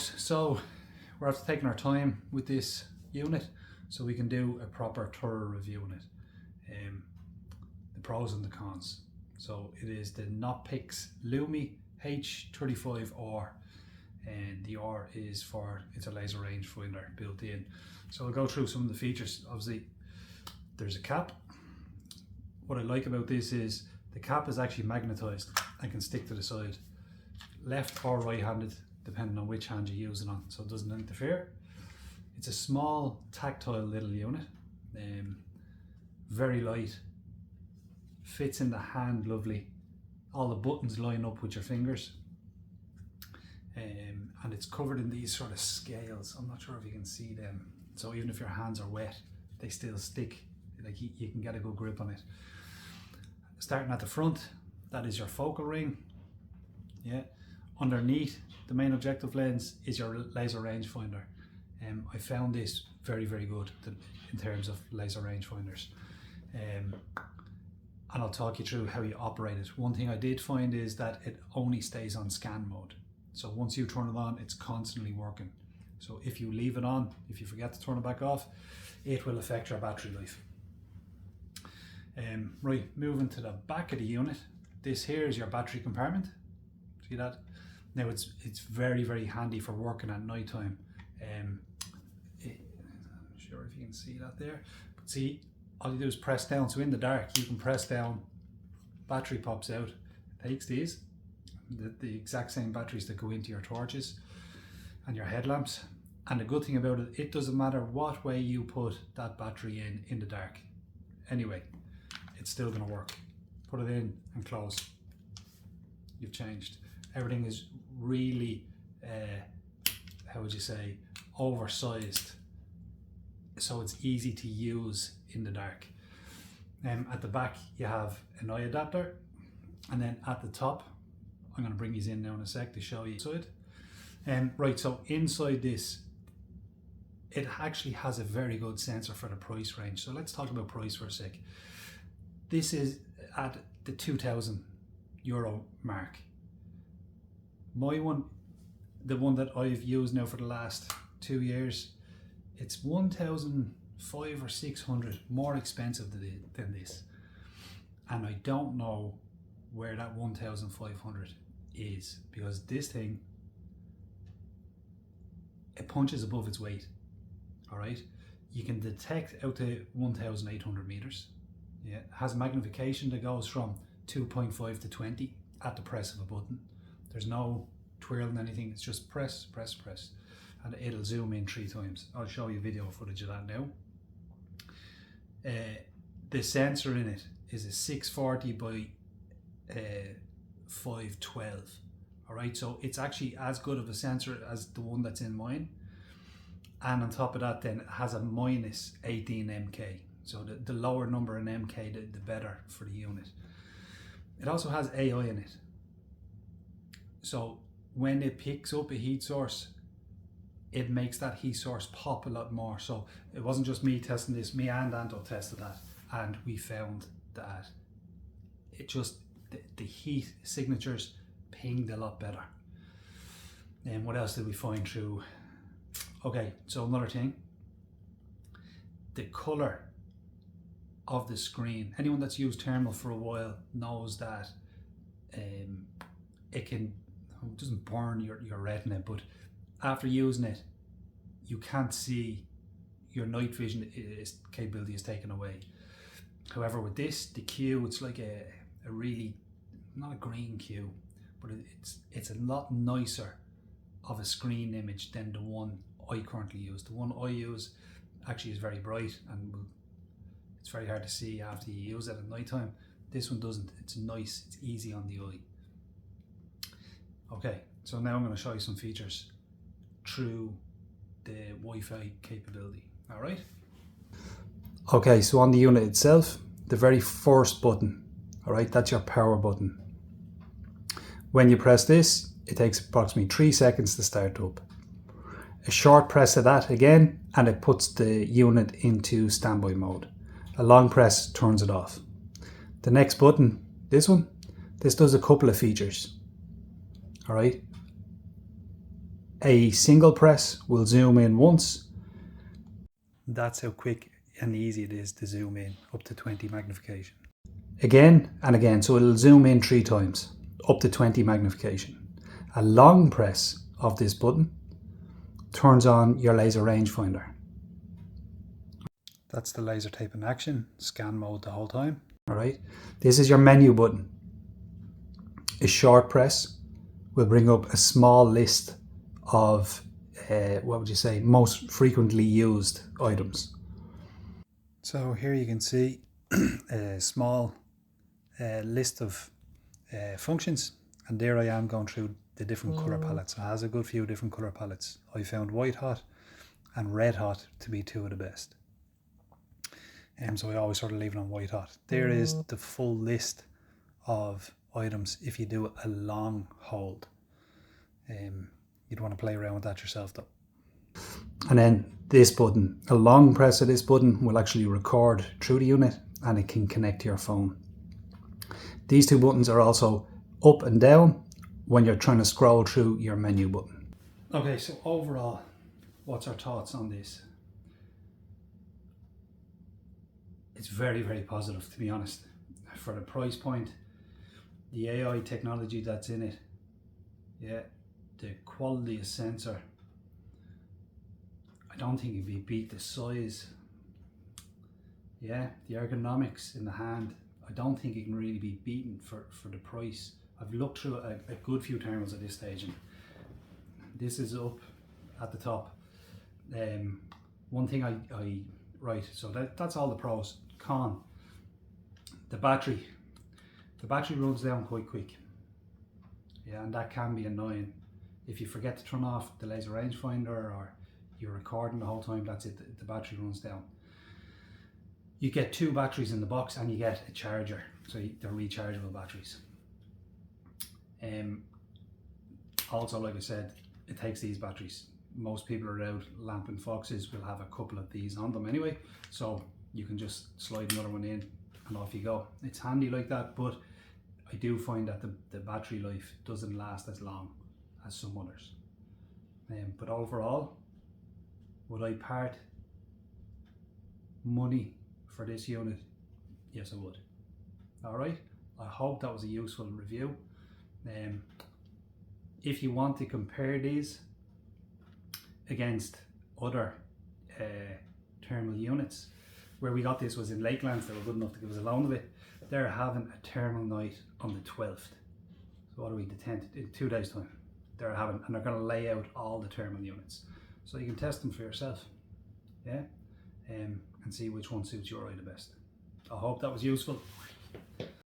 So we're after taking our time with this unit so we can do a proper thorough review on it. The pros and the cons. So it is the Nocpix LUMI H35R, and the R is for, it's a laser rangefinder built in. So I'll go through some of the features. Obviously there's a cap. What I like about this is the cap is actually magnetized and can stick to the side, left or right handed, depending on which hand you use it on, so it doesn't interfere. It's a small tactile little unit, very light, fits in the hand lovely. All the buttons line up with your fingers, and it's covered in these sort of scales. I'm not sure if you can see them, so even if your hands are wet they still stick, like you can get a good grip on it. Starting at the front, that is your focal ring. Yeah, underneath the main objective lens is your laser rangefinder. I found this very good in terms of laser rangefinders, and I'll talk you through how you operate it. One thing I did find is that it only stays on scan mode, so once you turn it on it's constantly working. So if you leave it on, if you forget to turn it back off, it will affect your battery life. Right, moving to the back of the unit, this here is your battery compartment. See that? Now it's very handy for working at night time. I'm not sure if you can see that there, but see, all you do is press down. So in the dark you can press down, battery pops out, takes these, the exact same batteries that go into your torches and your headlamps. And the good thing about it, it doesn't matter what way you put that battery in the dark. Anyway, it's still going to work. Put it in and close. You've changed. Everything is really, how would you say, oversized, so it's easy to use in the dark. At the back you have an eye adapter, and then at the top, I'm going to bring these in now in a sec to show you inside. Right, so inside this, it actually has a very good sensor for the price range. So let's talk about price for a sec. This is at the €2,000 mark. My one, the one that I've used now for the last 2 years, it's 1,500 or 600 more expensive than this, and I don't know where that 1,500 is, because this thing, it punches above its weight. All right, you can detect out to 1,800 meters. Yeah, it has magnification that goes from 2.5 to 20 at the press of a button. There's no twirling anything, it's just press, and it'll zoom in 3 times. I'll show you video footage of that now. The sensor in it is a 640 by 512. All right, so it's actually as good of a sensor as the one that's in mine. And on top of that, then it has a minus 18 MK. So the lower number in MK, the better for the unit. It also has AI in it. So when it picks up a heat source, it makes that heat source pop a lot more. So it wasn't just me testing this, me and Anto tested that, and we found that it just, the heat signatures pinged a lot better. And what else did we find through? Okay, so another thing, the color of the screen. Anyone that's used thermal for a while knows that it doesn't burn your retina, but after using it, you can't see, your night vision capability is taken away. However, with this, the Q, it's like a really, not a green Q, but it's a lot nicer of a screen image than the one I currently use. The one I use actually is very bright, and it's very hard to see after you use it at night time. This one doesn't. It's nice, it's easy on the eye. Okay, so now I'm going to show you some features through the Wi-Fi capability. All right. Okay, so on the unit itself, the very first button, all right, that's your power button. When you press this, it takes approximately 3 seconds to start up. A short press of that again, and it puts the unit into standby mode. A long press turns it off. The next button, this one, this does a couple of features. All right. A single press will zoom in once. That's how quick and easy it is to zoom in, up to 20 magnification. Again and again, so it'll zoom in 3 times, up to 20 magnification. A long press of this button turns on your laser rangefinder. That's the laser tape in action, scan mode the whole time. All right, this is your menu button. A short press will bring up a small list of, what would you say, most frequently used items. So here you can see a small list of functions, and there I am going through the different colour palettes. It has a good few different colour palettes. I found white hot and red hot to be 2 of the best. So I always sort of leave it on white hot. There is the full list of items if you do a long hold. You'd want to play around with that yourself though. And then this button, a long press of this button will actually record through the unit and it can connect to your phone. These 2 buttons are also up and down when you're trying to scroll through your menu button. Okay, so overall, what's our thoughts on this? It's very, very positive, to be honest. For the price point, the AI technology that's in it, yeah, the quality of sensor, I don't think it'd be beat. The size, yeah, the ergonomics in the hand, I don't think it can really be beaten for the price. I've looked through a good few terminals at this stage, and this is up at the top. One thing right, so that's all the pros. Con, the battery runs down quite quick. Yeah, and that can be annoying. If you forget to turn off the laser rangefinder or you're recording the whole time, that's it, the battery runs down. You get 2 batteries in the box and you get a charger, so they're rechargeable batteries. Also, like I said, it takes these batteries. Most people are out lamping foxes will have a couple of these on them anyway, so you can just slide another one in and off you go. It's handy like that, but I do find that the battery life doesn't last as long as some others. But overall, would I part money for this unit? Yes, I would. All right, I hope that was a useful review. If you want to compare these against other thermal units, where we got this was in Lakelands. They were good enough to give us a loan of it. They're having a thermal night on the 12th. So what are we, the 10th? In 2 days time. They're having, and they're going to lay out all the thermal units. So you can test them for yourself. Yeah? And see which one suits your eye the best. I hope that was useful.